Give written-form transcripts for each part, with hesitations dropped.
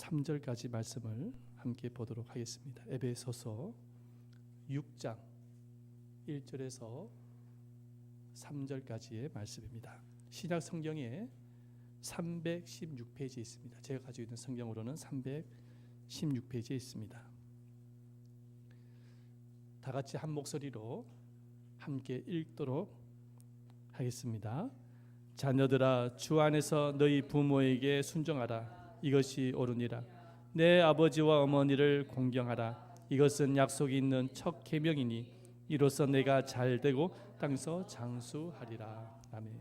3절까지 말씀을 함께 보도록 하겠습니다. 에베소서 6장 1절에서 3절까지의 말씀입니다. 신약 성경에 316페이지에 있습니다. 제가 가지고 있는 성경으로는 316페이지에 있습니다. 다 같이 한 목소리로 함께 읽도록 하겠습니다. 자녀들아, 주 안에서 너희 부모에게 순종하라. 이것이 옳으니라. 내 아버지와 어머니를 공경하라. 이것은 약속이 있는 첫 계명이니 이로써 내가 잘되고 땅에서 장수하리라. 아멘.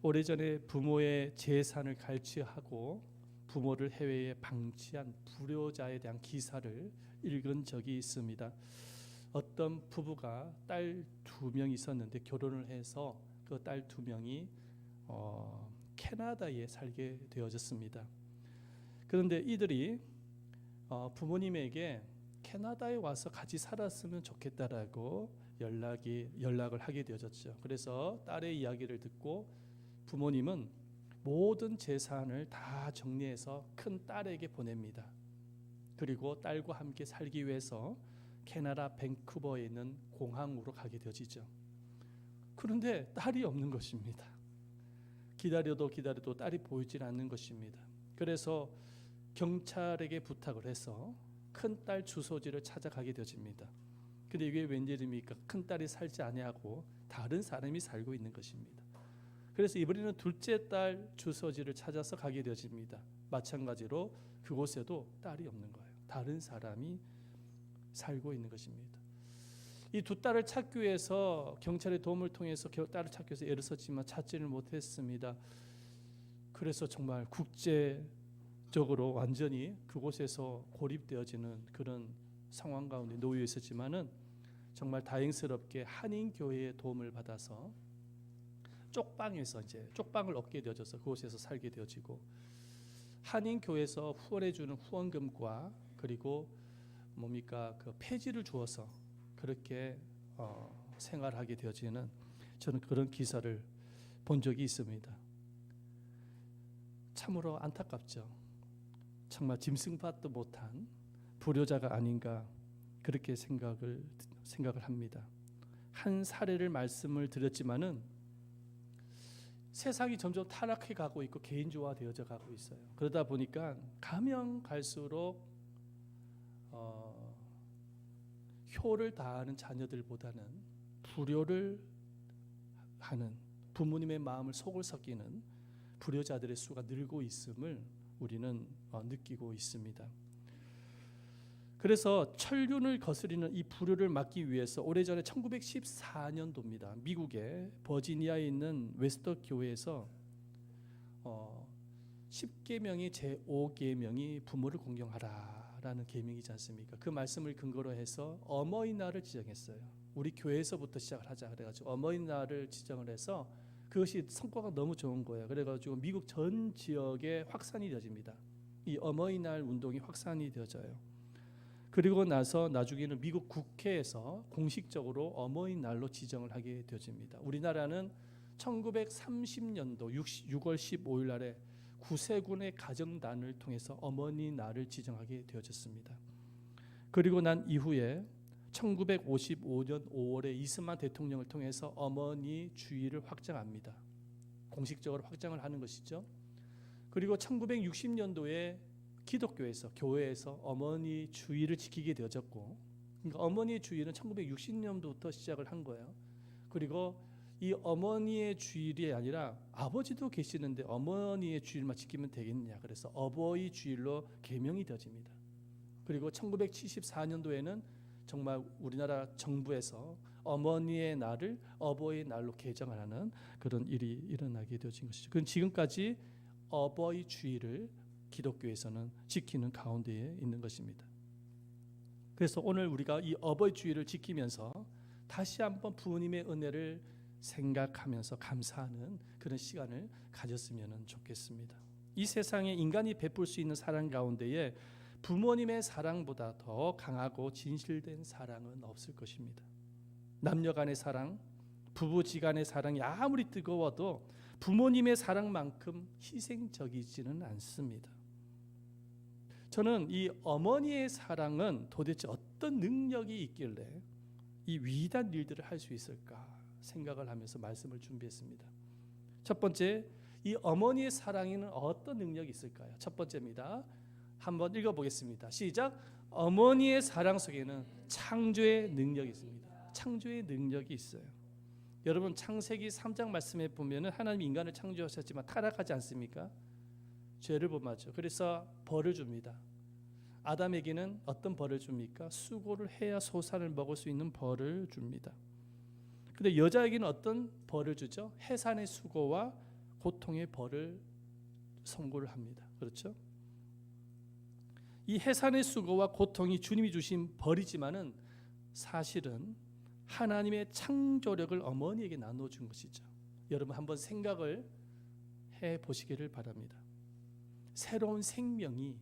오래전에 부모의 재산을 갈취하고 부모를 해외에 방치한 불효자에 대한 기사를 읽은 적이 있습니다. 어떤 부부가 딸 2명이 있었는데 결혼을 해서 그 딸 2명이 캐나다에 살게 되어졌습니다. 그런데 이들이 부모님에게 캐나다에 와서 같이 살았으면 좋겠다라고 연락을 하게 되어졌죠. 그래서 딸의 이야기를 듣고 부모님은 모든 재산을 다 정리해서 큰 딸에게 보냅니다. 그리고 딸과 함께 살기 위해서 캐나다 밴쿠버에 있는 공항으로 가게 되어지죠. 그런데 딸이 없는 것입니다. 기다려도 딸이 보이질 않는 것입니다. 그래서 경찰에게 부탁을 해서 큰딸 주소지를 찾아가게 되어집니다. 근데 이게 웬일입니까? 큰딸이 살지 아니하고 다른 사람이 살고 있는 것입니다. 그래서 이번에는 둘째 딸 주소지를 찾아서 가게 되어집니다. 마찬가지로 그곳에도 딸이 없는 거예요. 다른 사람이 살고 있는 것입니다. 이 두 딸을 찾기 위해서 경찰의 도움을 통해서 딸을 찾기 위해서 애를 썼지만 찾지를 못했습니다. 그래서 정말 국제적으로 완전히 그곳에서 고립되어지는 그런 상황 가운데 놓여 있었지만은 정말 다행스럽게 한인교회의 도움을 받아서 쪽방에서 이제 쪽방을 얻게 되어져서 그곳에서 살게 되어지고 한인교회에서 후원해주는 후원금과 그리고 그 폐지를 주어서 그렇게 생활하게 되어지는 저는 그런 기사를 본 적이 있습니다. 참으로 안타깝죠. 정말 짐승밭도 못한 불효자가 아닌가 그렇게 생각을 합니다. 한 사례를 말씀을 드렸지만은 세상이 점점 타락해 가고 있고 개인주의화되어져 가고 있어요. 그러다 보니까 가면 갈수록 효를 다하는 자녀들보다는 불효를 하는 부모님의 마음을 속을 섞이는 불효자들의 수가 늘고 있음을 우리는 느끼고 있습니다. 그래서 천륜을 거스리는 이 불효를 막기 위해서 오래전에 1914년도입니다. 미국의 버지니아에 있는 웨스터 교회에서 10계명의 제5계명이 부모를 공경하라라는 계명이지 않습니까? 그 말씀을 근거로 해서 어버이날을 지정했어요. 우리 교회에서부터 시작을 하자 그래가지고 어버이날을 지정을 해서 그것이 성과가 너무 좋은 거예요. 그래가지고 미국 전 지역에 확산이 되어집니다. 이 어버이날 운동이 확산이 되어져요. 그리고 나서 나중에는 미국 국회에서 공식적으로 어버이날로 지정을 하게 되어집니다. 우리나라는 1930년도 6월 15일 날에 구세군의 가정단을 통해서 어머니날을 지정하게 되어졌습니다. 그리고 난 이후에 1955년 5월에 이스만 대통령을 통해서 어머니 주의를 확장합니다. 공식적으로 확장을 하는 것이죠. 그리고 1960년도에 기독교에서 교회에서 어머니 주의를 지키게 되어졌고, 그러니까 어머니의 주의는 1960년도부터 시작을 한 거예요. 그리고 이 어머니의 주일이 아니라 아버지도 계시는데 어머니의 주일만 지키면 되겠느냐, 그래서 어버이 주일로 계명이 되어집니다. 그리고 1974년도에는 정말 우리나라 정부에서 어머니의 날을 어버이 날로 개정을 하는 그런 일이 일어나게 되어진 것이죠. 그건 지금까지 어버이 주일을 기독교에서는 지키는 가운데에 있는 것입니다. 그래서 오늘 우리가 이 어버이 주일을 지키면서 다시 한번 부모님의 은혜를 생각하면서 감사하는 그런 시간을 가졌으면 좋겠습니다. 이 세상에 인간이 베풀 수 있는 사랑 가운데에 부모님의 사랑보다 더 강하고 진실된 사랑은 없을 것입니다. 남녀 간의 사랑, 부부지간의 사랑이 아무리 뜨거워도 부모님의 사랑만큼 희생적이지는 않습니다. 저는 이 어머니의 사랑은 도대체 어떤 능력이 있길래 이 위대한 일들을 할 수 있을까 생각을 하면서 말씀을 준비했습니다. 첫 번째, 이 어머니의 사랑에는 어떤 능력이 있을까요? 첫 번째입니다. 한번 읽어보겠습니다. 시작. 어머니의 사랑 속에는 창조의 능력이 있습니다. 창조의 능력이 있어요. 여러분 창세기 3장 말씀에 보면은 하나님 인간을 창조하셨지만 타락하지 않습니까? 죄를 범하죠. 그래서 벌을 줍니다. 아담에게는 어떤 벌을 줍니까? 수고를 해야 소산을 먹을 수 있는 벌을 줍니다. 근데 여자에게는 어떤 벌을 주죠? 해산의 수고와 고통의 벌을 선고를 합니다. 그렇죠? 이 해산의 수고와 고통이 주님이 주신 벌이지만은 사실은 하나님의 창조력을 어머니에게 나눠 준 것이죠. 여러분 한번 생각을 해 보시기를 바랍니다. 새로운 생명이,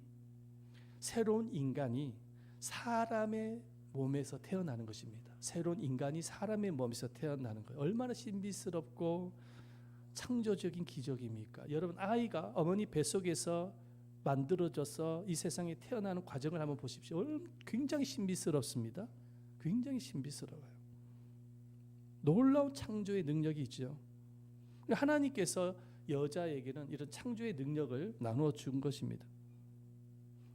새로운 인간이 사람의 몸에서 태어나는 것입니다. 새로운 인간이 사람의 몸에서 태어나는 거예요. 얼마나 신비스럽고 창조적인 기적입니까? 여러분 아이가 어머니 뱃속에서 만들어져서 이 세상에 태어나는 과정을 한번 보십시오. 굉장히 신비스럽습니다. 굉장히 신비스러워요. 놀라운 창조의 능력이 있죠. 하나님께서 여자에게는 이런 창조의 능력을 나누어 준 것입니다.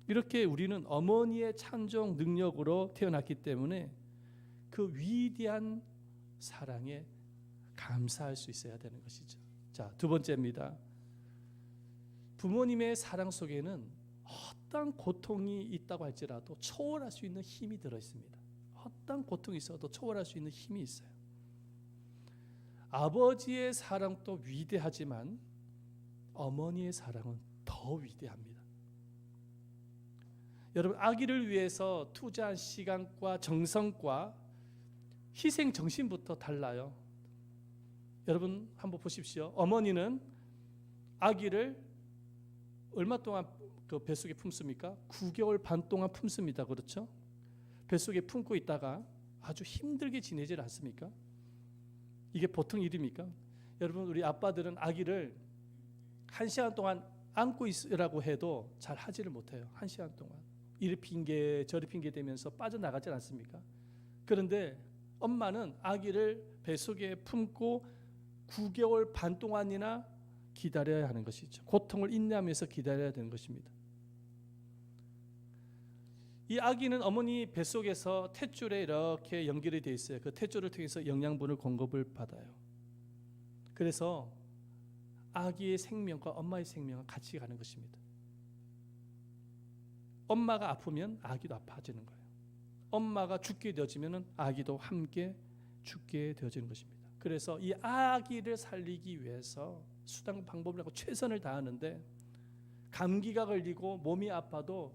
이렇게 우리는 어머니의 창조 능력으로 태어났기 때문에 그 위대한 사랑에 감사할 수 있어야 되는 것이죠. 자, 두 번째입니다. 부모님의 사랑 속에는 어떤 고통이 있다고 할지라도 초월할 수 있는 힘이 들어 있습니다. 어떤 고통이 있어도 초월할 수 있는 힘이 있어요. 아버지의 사랑도 위대하지만 어머니의 사랑은 더 위대합니다. 여러분 아기를 위해서 투자한 시간과 정성과 희생 정신부터 달라요. 여러분 한번 보십시오. 어머니는 아기를 얼마 동안 그 뱃속에 품습니까? 9개월 반 동안 품습니다. 그렇죠? 뱃속에 품고 있다가 아주 힘들게 지내질 않습니까? 이게 보통 일입니까? 여러분 우리 아빠들은 아기를 1시간 동안 안고 있으라고 해도 잘 하지를 못해요. 1시간 동안 이리 핑계 저리 핑계 대면서 빠져나가지 않습니까? 그런데 엄마는 아기를 뱃속에 품고 9개월 반 동안이나 기다려야 하는 것이죠. 고통을 인내하면서 기다려야 되는 것입니다. 이 아기는 어머니 뱃속에서 탯줄에 이렇게 연결이 되어 있어요. 그 탯줄을 통해서 영양분을 공급을 받아요. 그래서 아기의 생명과 엄마의 생명은 같이 가는 것입니다. 엄마가 아프면 아기도 아파지는 거예요. 엄마가 죽게 되어지면 아기도 함께 죽게 되어지는 것입니다. 그래서 이 아기를 살리기 위해서 수단 방법을 하고 최선을 다하는데 감기가 걸리고 몸이 아파도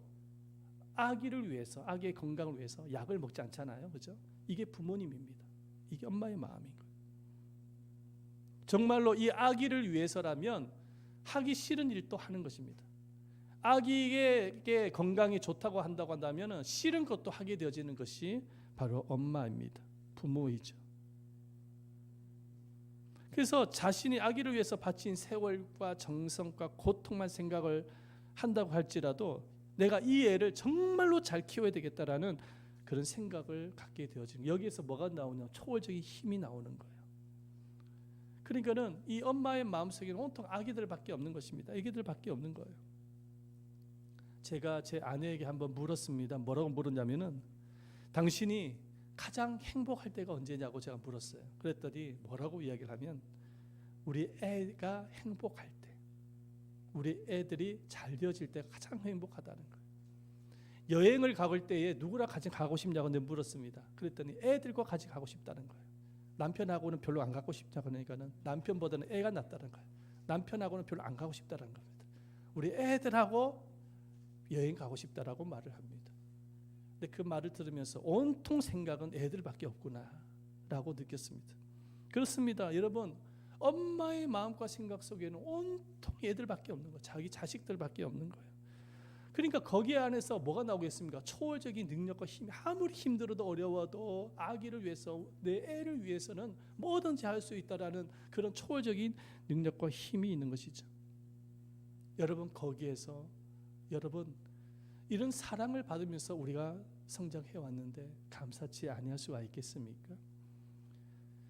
아기를 위해서, 아기의 건강을 위해서 약을 먹지 않잖아요. 그죠? 이게 부모님입니다. 이게 엄마의 마음인 거예요. 정말로 이 아기를 위해서라면 하기 싫은 일도 하는 것입니다. 아기에게 건강이 좋다고 한다고 한다면 싫은 것도 하게 되어지는 것이 바로 엄마입니다. 부모이죠. 그래서 자신이 아기를 위해서 바친 세월과 정성과 고통만 생각을 한다고 할지라도 내가 이 애를 정말로 잘 키워야 되겠다라는 그런 생각을 갖게 되어지는, 여기에서 뭐가 나오냐? 초월적인 힘이 나오는 거예요. 그러니까는 이 엄마의 마음속에는 온통 아기들밖에 없는 것입니다. 아기들밖에 없는 거예요. 제가 제 아내에게 한번 물었습니다. 뭐라고 물었냐면은 당신이 가장 행복할 때가 언제냐고 제가 물었어요. 그랬더니 뭐라고 이야기를 하면 우리 애가 행복할 때, 우리 애들이 잘 되어질 때가 가장 행복하다는 거예요. 여행을 가볼 때에 누구랑 같이 가고 싶냐고 내가 물었습니다. 그랬더니 애들과 같이 가고 싶다는 거예요. 남편하고는 별로 안 가고 싶다 그러니까는 남편보다는 애가 낫다는 거예요. 남편하고는 별로 안 가고 싶다는 겁니다. 우리 애들하고 여행 가고 싶다라고 말을 합니다. 근데 그 말을 들으면서 온통 생각은 애들밖에 없구나라고 느꼈습니다. 그렇습니다. 여러분 엄마의 마음과 생각 속에는 온통 애들밖에 없는 거예요. 자기 자식들밖에 없는 거예요. 그러니까 거기 안에서 뭐가 나오겠습니까? 초월적인 능력과 힘이, 아무리 힘들어도 어려워도 아기를 위해서, 내 애를 위해서는 뭐든지 할 수 있다라는 그런 초월적인 능력과 힘이 있는 것이죠. 여러분 거기에서 여러분 이런 사랑을 받으면서 우리가 성장해 왔는데 감사치 아니할 수가 있겠습니까?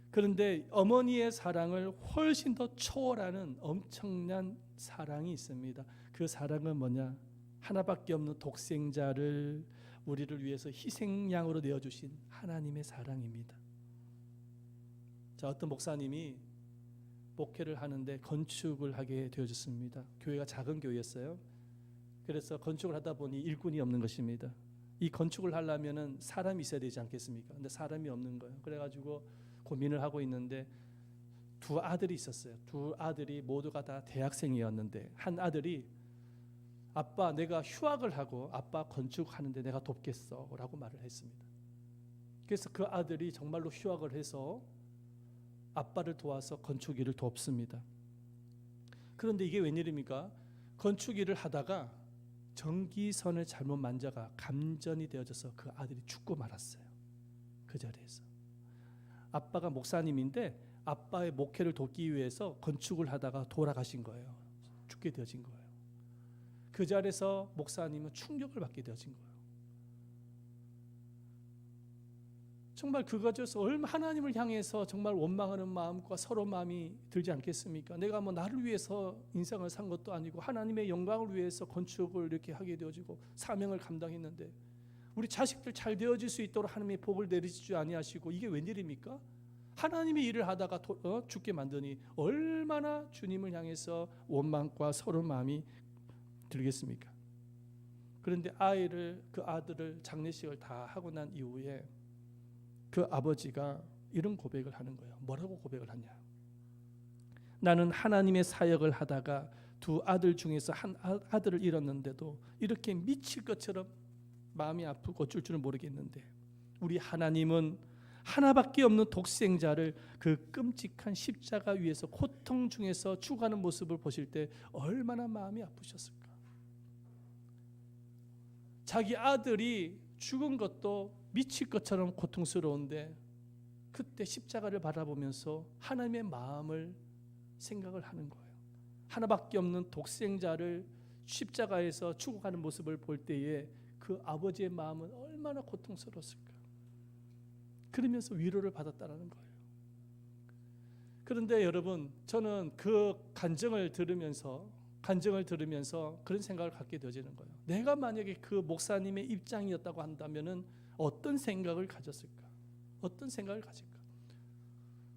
그런데 어머니의 사랑을 훨씬 더 초월하는 엄청난 사랑이 있습니다. 그 사랑은 뭐냐? 하나밖에 없는 독생자를 우리를 위해서 희생양으로 내어주신 하나님의 사랑입니다. 자, 어떤 목사님이 목회를 하는데 건축을 하게 되어졌습니다. 교회가 작은 교회였어요. 그래서 건축을 하다 보니 일꾼이 없는 것입니다. 이 건축을 하려면은 사람이 있어야 되지 않겠습니까? 근데 사람이 없는 거예요. 그래가지고 고민을 하고 있는데 두 아들이 있었어요. 두 아들이 모두가 다 대학생이었는데 한 아들이 아빠, 내가 휴학을 하고 아빠 건축하는데 내가 돕겠어 라고 말을 했습니다. 그래서 그 아들이 정말로 휴학을 해서 아빠를 도와서 건축 일을 돕습니다. 그런데 이게 웬일입니까? 건축 일을 하다가 전기선을 잘못 만져가 감전이 되어져서 그 아들이 죽고 말았어요. 그 자리에서. 아빠가 목사님인데 아빠의 목회를 돕기 위해서 건축을 하다가 돌아가신 거예요. 죽게 되어진 거예요. 그 자리에서 목사님은 충격을 받게 되어진 거예요. 정말 그것에서 얼마 하나님을 향해서 정말 원망하는 마음과 서로 마음이 들지 않겠습니까? 내가 뭐 나를 위해서 인생을 산 것도 아니고 하나님의 영광을 위해서 건축을 이렇게 하게 되어지고 사명을 감당했는데 우리 자식들 잘 되어질 수 있도록 하나님의 복을 내리지 아니하시고 이게 웬일입니까? 하나님의 일을 하다가 죽게 만드니 얼마나 주님을 향해서 원망과 서로 마음이 들겠습니까? 그런데 그 아들을 장례식을 다 하고 난 이후에 그 아버지가 이런 고백을 하는 거예요. 뭐라고 고백을 하냐? 나는 하나님의 사역을 하다가 두 아들 중에서 한 아들을 잃었는데도 이렇게 미칠 것처럼 마음이 아프고 어쩔 줄은 모르겠는데 우리 하나님은 하나밖에 없는 독생자를 그 끔찍한 십자가 위에서 고통 중에서 죽어가는 모습을 보실 때 얼마나 마음이 아프셨을까? 자기 아들이 죽은 것도 미칠 것처럼 고통스러운데 그때 십자가를 바라보면서 하나님의 마음을 생각을 하는 거예요. 하나밖에 없는 독생자를 십자가에서 죽어가는 모습을 볼 때에 그 아버지의 마음은 얼마나 고통스러웠을까. 그러면서 위로를 받았다는 거예요. 그런데 여러분, 저는 그 간증을 들으면서 그런 생각을 갖게 되어지는 거예요. 내가 만약에 그 목사님의 입장이었다고 한다면은 어떤 생각을 가졌을까? 어떤 생각을 가질까?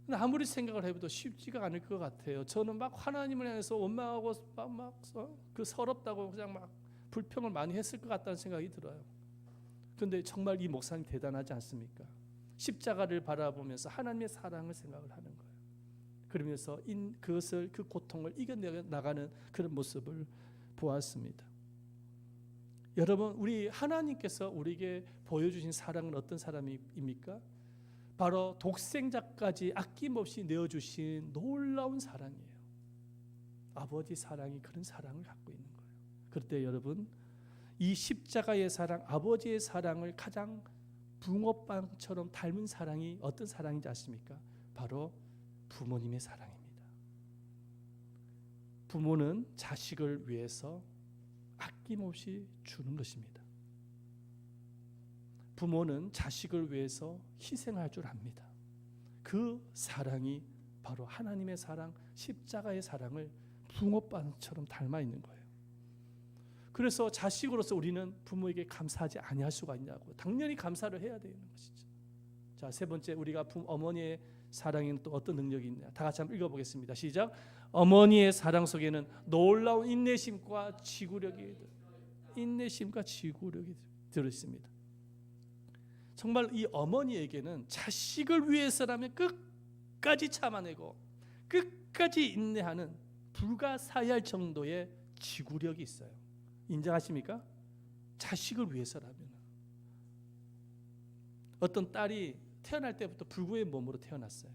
근데 아무리 생각을 해도 쉽지가 않을 것 같아요. 저는 막 하나님을 향해서 원망하고 그 서럽다고 그냥 막 불평을 많이 했을 것 같다는 생각이 들어요. 그런데 정말 이 목사님 대단하지 않습니까? 십자가를 바라보면서 하나님의 사랑을 생각을 하는 거예요. 그러면서 그 고통을 이겨내 나가는 그런 모습을 보았습니다. 여러분, 우리 하나님께서 우리에게 보여주신 사랑은 어떤 사랑입니까? 바로 독생자까지 아낌없이 내어주신 놀라운 사랑이에요. 아버지 사랑이 그런 사랑을 갖고 있는 거예요. 그럴 때 여러분, 이 십자가의 사랑, 아버지의 사랑을 가장 붕어빵처럼 닮은 사랑이 어떤 사랑인지 아십니까? 바로 부모님의 사랑입니다. 부모는 자식을 위해서 아낌없이 주는 것입니다. 부모는 자식을 위해서 희생할 줄 압니다. 그 사랑이 바로 하나님의 사랑, 십자가의 사랑을 붕어빵처럼 닮아 있는 거예요. 그래서 자식으로서 우리는 부모에게 감사하지 아니할 수가 있냐고. 당연히 감사를 해야 되는 것이죠. 자, 세 번째, 우리가 어머니의 사랑에는 또 어떤 능력이 있냐. 다 같이 한번 읽어보겠습니다. 시작. 어머니의 사랑 속에는 놀라운 인내심과 지구력이 들어있습니다. 정말 이 어머니에게는 자식을 위해서라면 끝까지 참아내고 끝까지 인내하는 불가사의할 정도의 지구력이 있어요. 인정하십니까? 자식을 위해서라면. 어떤 딸이 태어날 때부터 불구의 몸으로 태어났어요.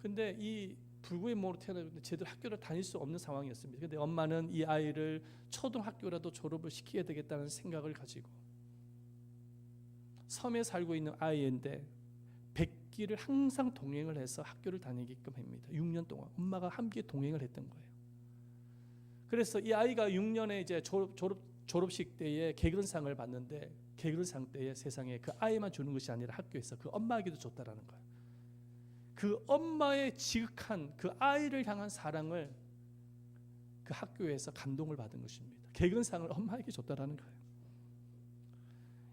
근데 이 불구의 몸으로 태어났는데 제대로 학교를 다닐 수 없는 상황이었습니다. 근데 엄마는 이 아이를 초등학교라도 졸업을 시켜야 되겠다는 생각을 가지고 섬에 살고 있는 아이인데 백기를 항상 동행을 해서 학교를 다니게끔 합니다. 6년 동안 엄마가 함께 동행을 했던 거예요. 그래서 이 아이가 6년에 이제 졸업식 때에 개근상을 받는데 개근상 때에 세상에 그 아이만 주는 것이 아니라 학교에서 그 엄마에게도 줬다라는 거예요. 그 엄마의 지극한 그 아이를 향한 사랑을 그 학교에서 감동을 받은 것입니다. 개근상을 엄마에게 줬다라는 거예요.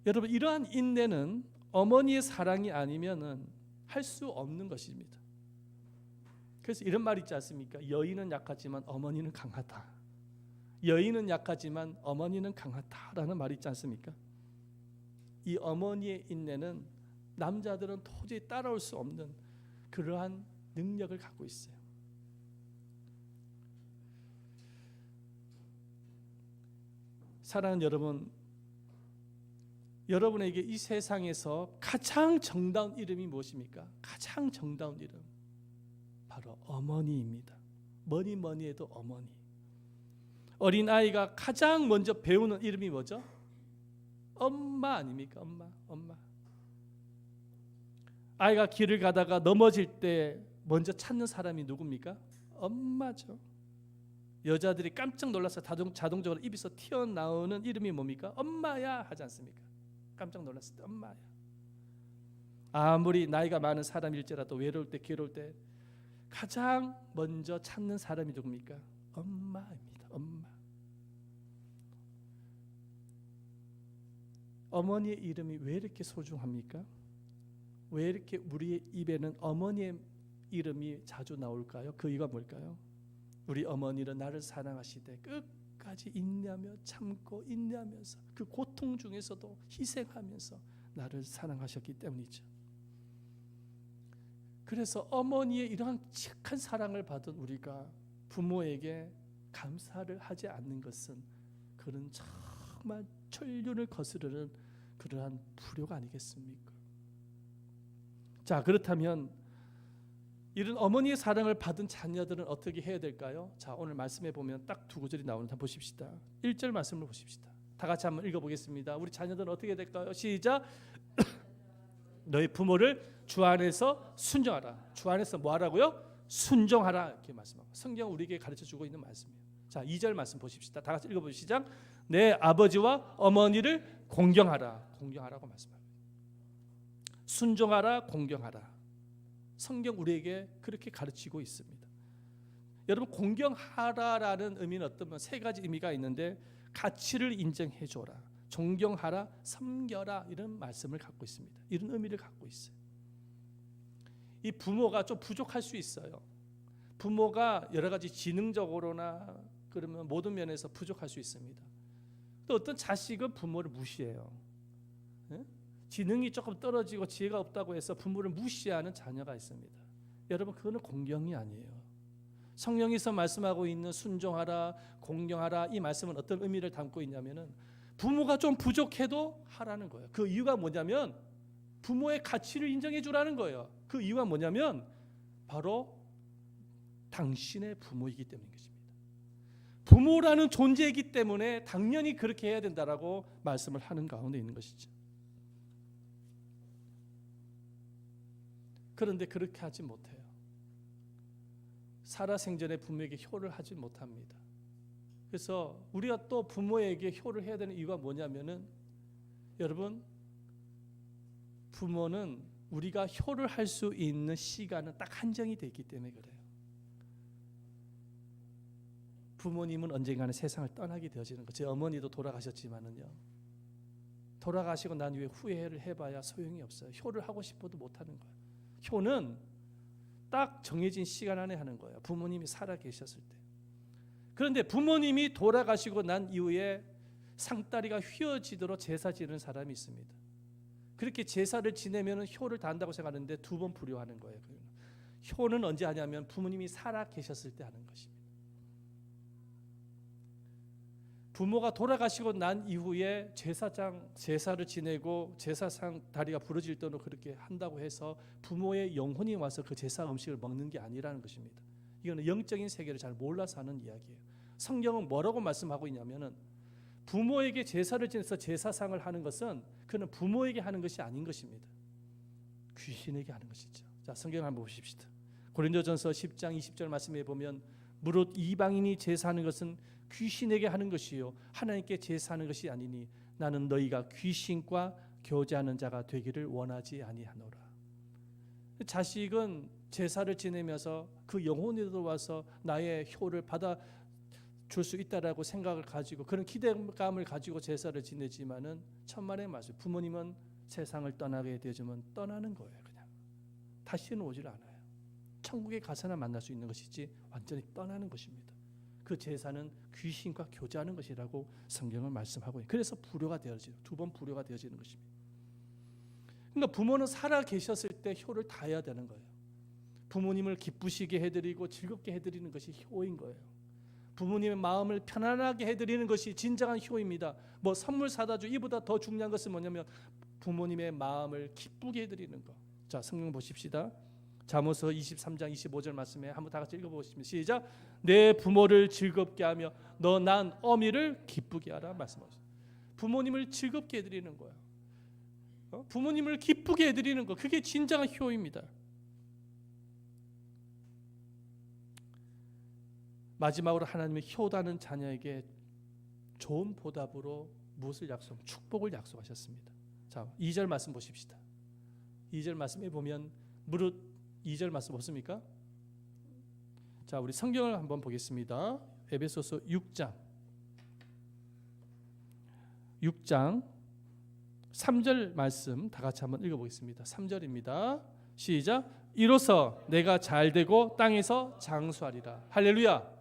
여러분, 이러한 인내는 어머니의 사랑이 아니면은 할 수 없는 것입니다. 그래서 이런 말 있지 않습니까? 여인은 약하지만 어머니는 강하다. 여인은 약하지만 어머니는 강하다라는 말이 있지 않습니까? 이 어머니의 인내는 남자들은 도저히 따라올 수 없는 그러한 능력을 갖고 있어요. 사랑하는 여러분, 여러분에게 이 세상에서 가장 정다운 이름이 무엇입니까? 가장 정다운 이름 바로 어머니입니다. 뭐니 해도 어머니. 어린아이가 가장 먼저 배우는 이름이 뭐죠? 엄마 아닙니까? 엄마. 아이가 길을 가다가 넘어질 때 먼저 찾는 사람이 누굽니까? 엄마죠. 여자들이 깜짝 놀라서 자동적으로 입에서 튀어나오는 이름이 뭡니까? 엄마야 하지 않습니까? 깜짝 놀랐을 때 엄마야. 아무리 나이가 많은 사람일지라도 외로울 때 괴로울 때 가장 먼저 찾는 사람이 누굽니까? 엄마입니다. 엄마. 어머니의 이름이 왜 이렇게 소중합니까? 왜 이렇게 우리의 입에는 어머니의 이름이 자주 나올까요? 그 이유가 뭘까요? 우리 어머니는 나를 사랑하시되 끝까지 인내하며 참고 인내하면서 그 고통 중에서도 희생하면서 나를 사랑하셨기 때문이죠. 그래서 어머니의 이러한 착한 사랑을 받은 우리가 부모에게 감사를 하지 않는 것은 그런 정말 천륜을 거스르는 그러한 불효가 아니겠습니까? 자, 그렇다면 이런 어머니의 사랑을 받은 자녀들은 어떻게 해야 될까요? 자, 오늘 말씀해 보면 딱 두 구절이 나오는데 한번 보십시다. 1절 말씀을 보십시다. 다 같이 한번 읽어보겠습니다. 우리 자녀들은 어떻게 해야 될까요? 시작. 너희 부모를 주 안에서 순종하라. 주 안에서 뭐 하라고요? 순종하라. 이렇게 말씀하고 성경 우리에게 가르쳐주고 있는 말씀이에요. 자, 2절 말씀 보십시다. 다 같이 읽어보시죠. 시작. 내 아버지와 어머니를 공경하라. 공경하라고 말씀합니다. 순종하라, 공경하라. 성경 우리에게 그렇게 가르치고 있습니다. 여러분, 공경하라라는 의미는 어떤 세 가지 의미가 있는데 가치를 인정해줘라, 존경하라, 섬겨라 이런 말씀을 갖고 있습니다. 이런 의미를 갖고 있어요. 이 부모가 좀 부족할 수 있어요. 부모가 여러 가지 지능적으로나 그러면 모든 면에서 부족할 수 있습니다. 또 어떤 자식은 부모를 무시해요. 지능이 조금 떨어지고 지혜가 없다고 해서 부모를 무시하는 자녀가 있습니다. 여러분, 그거는 공경이 아니에요. 성령에서 말씀하고 있는 순종하라, 공경하라 이 말씀은 어떤 의미를 담고 있냐면은 부모가 좀 부족해도 하라는 거예요. 그 이유가 뭐냐면 부모의 가치를 인정해 주라는 거예요. 그 이유가 뭐냐면 바로 당신의 부모이기 때문인 것입니다. 부모라는 존재이기 때문에 당연히 그렇게 해야 된다라고 말씀을 하는 가운데 있는 것이죠. 그런데 그렇게 하지 못해요. 살아생전에 부모에게 효를 하지 못합니다. 그래서 우리가 또 부모에게 효를 해야 되는 이유가 뭐냐면은 여러분, 부모는 우리가 효를 할 수 있는 시간은 딱 한정이 되어 있기 때문에 그래요. 부모님은 언젠가는 세상을 떠나게 되어지는 거예요. 제 어머니도 돌아가셨지만은요, 돌아가시고 난 후에 후회를 해봐야 소용이 없어요. 효를 하고 싶어도 못하는 거예요. 효는 딱 정해진 시간 안에 하는 거예요. 부모님이 살아 계셨을 때. 그런데 부모님이 돌아가시고 난 이후에 상다리가 휘어지도록 제사 지르는 사람이 있습니다. 그렇게 제사를 지내면 효를 다한다고 생각하는데 두 번 불효하는 거예요. 효는 언제 하냐면 부모님이 살아 계셨을 때 하는 것입니다. 부모가 돌아가시고 난 이후에 제사를 지내고 제사상 다리가 부러질 때도 그렇게 한다고 해서 부모의 영혼이 와서 그 제사 음식을 먹는 게 아니라는 것입니다. 이거는 영적인 세계를 잘 몰라서 하는 이야기예요. 성경은 뭐라고 말씀하고 있냐면은 부모에게 제사를 지내서 제사상을 하는 것은 그는 부모에게 하는 것이 아닌 것입니다. 귀신에게 하는 것이죠. 자, 성경 한번 보십시다. 고린도전서 10장 20절 말씀에 보면 무릇 이방인이 제사하는 것은 귀신에게 하는 것이요 하나님께 제사하는 것이 아니니 나는 너희가 귀신과 교제하는 자가 되기를 원하지 아니하노라. 자식은 제사를 지내면서 그 영혼이 들어와서 나의 효를 받아 줄 수 있다라고 생각을 가지고 그런 기대감을 가지고 제사를 지내지만은 천만의 말씀, 부모님은 세상을 떠나게 되지만 떠나는 거예요. 그냥 다시는 오질 않아요. 천국에 가서나 만날 수 있는 것이지 완전히 떠나는 것입니다. 그 제사는 귀신과 교제하는 것이라고 성경은 말씀하고 있어요. 그래서 불효가 되어지죠. 두 번 불효가 되어지는 것입니다. 그러니까 부모는 살아 계셨을 때 효를 다해야 되는 거예요. 부모님을 기쁘시게 해드리고 즐겁게 해드리는 것이 효인 거예요. 부모님의 마음을 편안하게 해드리는 것이 진정한 효입니다. 뭐 선물 사다 주 이보다 더 중요한 것은 뭐냐면 부모님의 마음을 기쁘게 해드리는 것. 자, 성경 보십시다. 잠언서 23장 25절 말씀에 한번 다 같이 읽어보겠습니다. 시작. 내 부모를 즐겁게 하며 너 난 어미를 기쁘게 하라 말씀하셨어요. 부모님을 즐겁게 해드리는 거예요. 부모님을 기쁘게 해드리는 것, 그게 진정한 효입니다. 마지막으로 하나님의 효다는 자녀에게 좋은 보답으로 무엇을 축복을 약속하셨습니다. 자, 2절 말씀 보십시다. 2절 말씀에 보면 무릇 2절 말씀 없습니까? 자, 우리 성경을 한번 보겠습니다. 에베소서 6장 3절 말씀 다 같이 한번 읽어보겠습니다. 3절입니다. 시작. 이로써 내가 잘되고 땅에서 장수하리라. 할렐루야.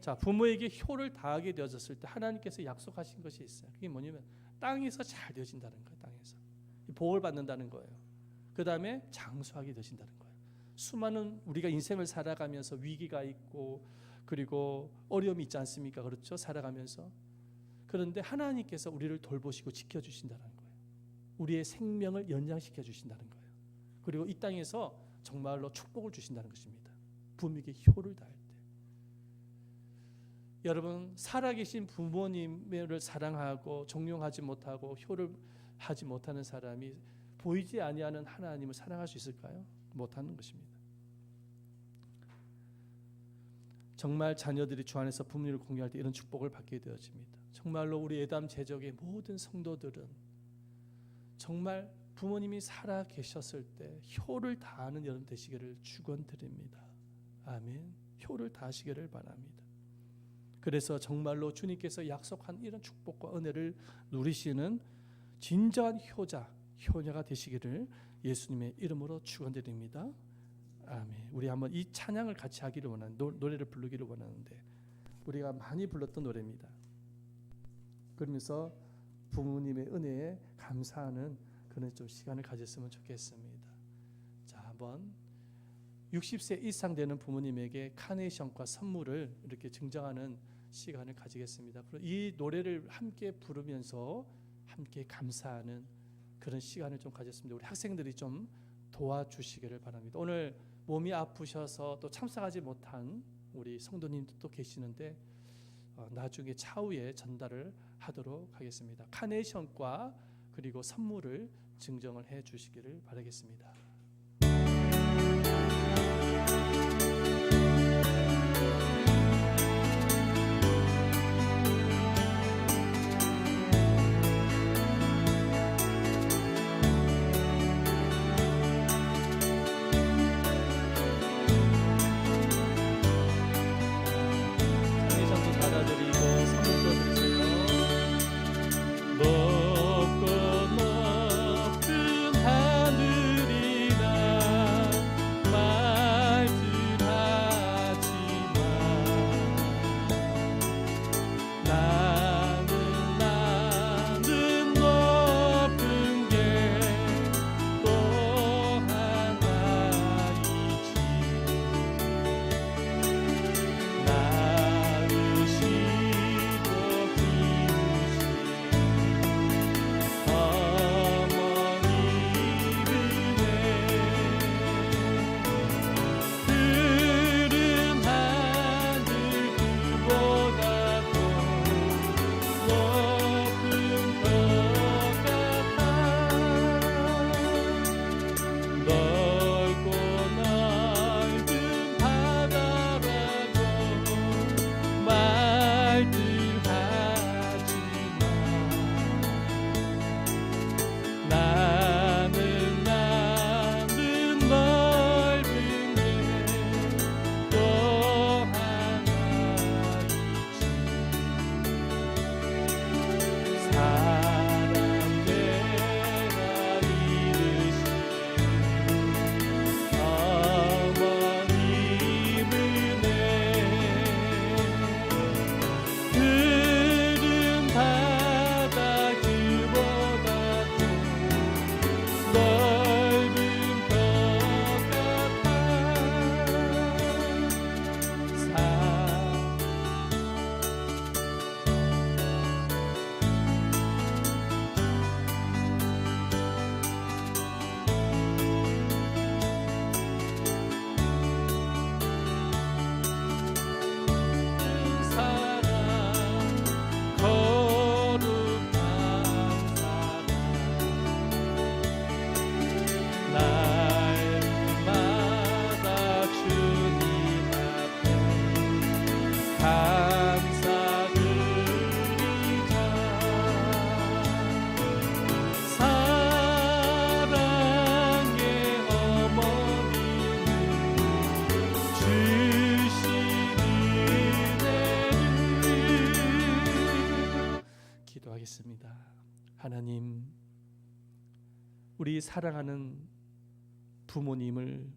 자, 부모에게 효를 다하게 되어졌을 때 하나님께서 약속하신 것이 있어요. 그게 뭐냐면 땅에서 잘 되어진다는 거예요. 땅에서 복을 받는다는 거예요. 그 다음에 장수하게 되신다는 거예요. 수많은 우리가 인생을 살아가면서 위기가 있고 그리고 어려움이 있지 않습니까? 그렇죠? 살아가면서. 그런데 하나님께서 우리를 돌보시고 지켜주신다는 거예요. 우리의 생명을 연장시켜 주신다는 거예요. 그리고 이 땅에서 정말로 축복을 주신다는 것입니다. 부모에게 효를 다할 때. 여러분, 살아계신 부모님을 사랑하고 존경하지 못하고 효를 하지 못하는 사람이 보이지 아니하는 하나님을 사랑할 수 있을까요? 못하는 것입니다. 정말 자녀들이 주 안에서 부모님을 공경할 때 이런 축복을 받게 되어집니다. 정말로 우리 예담 제적의 모든 성도들은 정말 부모님이 살아 계셨을 때 효를 다하는 여러분 되시기를 축원드립니다. 아멘. 효를 다하시기를 바랍니다. 그래서 정말로 주님께서 약속한 이런 축복과 은혜를 누리시는 진정한 효자, 효녀가 되시기를 예수님의 이름으로 축원드립니다. 아멘. 우리 한번 이 찬양을 같이 하기를 원하는 노래를 부르기를 원하는데 우리가 많이 불렀던 노래입니다. 그러면서 부모님의 은혜에 감사하는 그런 좀 시간을 가졌으면 좋겠습니다. 자, 한번 60세 이상 되는 부모님에게 카네이션과 선물을 이렇게 증정하는 시간을 가지겠습니다. 이 노래를 함께 부르면서 함께 감사하는 그런 시간을 좀 가졌습니다. 우리 학생들이 좀 도와주시기를 바랍니다. 오늘 몸이 아프셔서 또 참석하지 못한 우리 성도님도 또 계시는데 나중에 차후에 전달을 하도록 하겠습니다. 카네이션과 그리고 선물을 증정을 해 주시기를 바라겠습니다. 높고 높은 하늘이 감사드리자. 사랑의 어머니는 주신 은혜를. 기도하겠습니다. 하나님, 우리 사랑하는 부모님을